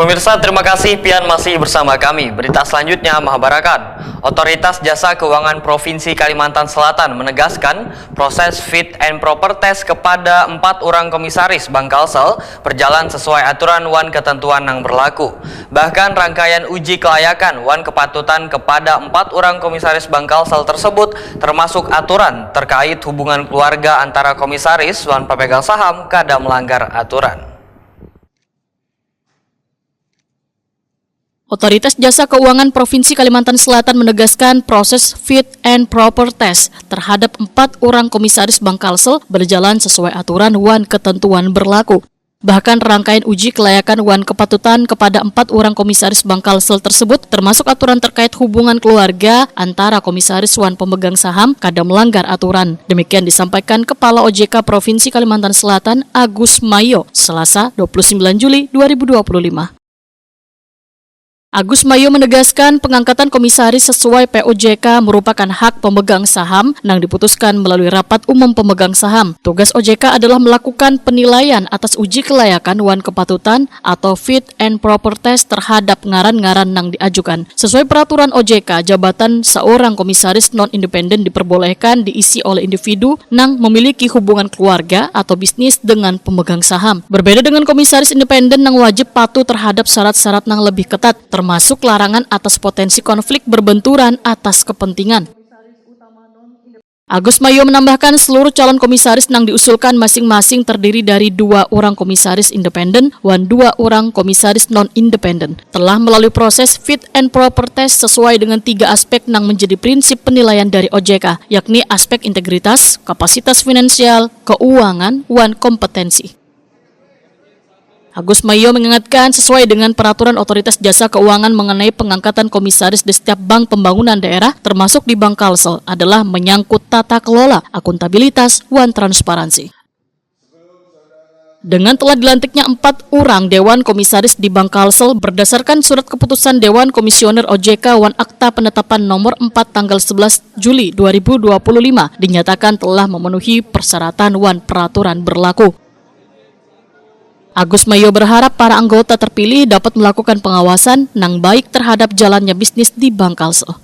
Pemirsa, terima kasih Pian masih bersama kami. Berita selanjutnya Mahabarakan. Otoritas Jasa Keuangan Provinsi Kalimantan Selatan menegaskan proses fit and proper test kepada 4 orang komisaris Bank Kalsel berjalan sesuai aturan wan ketentuan yang berlaku. Bahkan rangkaian uji kelayakan wan kepatutan kepada 4 orang komisaris Bank Kalsel tersebut termasuk aturan terkait hubungan keluarga antara komisaris wan pemegang saham kada melanggar aturan. Otoritas Jasa Keuangan Provinsi Kalimantan Selatan menegaskan proses fit and proper test terhadap 4 orang komisaris Bank Kalsel berjalan sesuai aturan wan ketentuan berlaku. Bahkan rangkaian uji kelayakan wan kepatutan kepada 4 orang komisaris Bank Kalsel tersebut termasuk aturan terkait hubungan keluarga antara komisaris wan pemegang saham kada melanggar aturan. Demikian disampaikan Kepala OJK Provinsi Kalimantan Selatan Agus Mayo, Selasa 29 Juli 2025. Agus Mayo menegaskan pengangkatan komisaris sesuai POJK merupakan hak pemegang saham yang diputuskan melalui rapat umum pemegang saham. Tugas OJK adalah melakukan penilaian atas uji kelayakan wan kepatutan atau fit and proper test terhadap ngaran-ngaran yang diajukan. Sesuai peraturan OJK, jabatan seorang komisaris non-independen diperbolehkan diisi oleh individu yang memiliki hubungan keluarga atau bisnis dengan pemegang saham. Berbeda dengan komisaris independen yang wajib patuh terhadap syarat-syarat yang lebih ketat, termasuk larangan atas potensi konflik berbenturan atas kepentingan. Agus Mayo menambahkan seluruh calon komisaris yang diusulkan masing-masing terdiri dari 2 orang komisaris independen dan 2 orang komisaris non-independen. Telah melalui proses fit and proper test sesuai dengan 3 aspek yang menjadi prinsip penilaian dari OJK, yakni aspek integritas, kapasitas finansial, keuangan, dan kompetensi. Agus Mayo mengingatkan sesuai dengan peraturan Otoritas Jasa Keuangan mengenai pengangkatan komisaris di setiap bank pembangunan daerah termasuk di Bank Kalsel adalah menyangkut tata kelola, akuntabilitas, dan transparansi. Dengan telah dilantiknya 4 orang Dewan Komisaris di Bank Kalsel berdasarkan surat keputusan Dewan Komisioner OJK wan Akta Penetapan nomor 4 tanggal 11 Juli 2025 dinyatakan telah memenuhi persyaratan wan peraturan berlaku. Agus Mayo berharap para anggota terpilih dapat melakukan pengawasan yang baik terhadap jalannya bisnis di Bank Kalsel.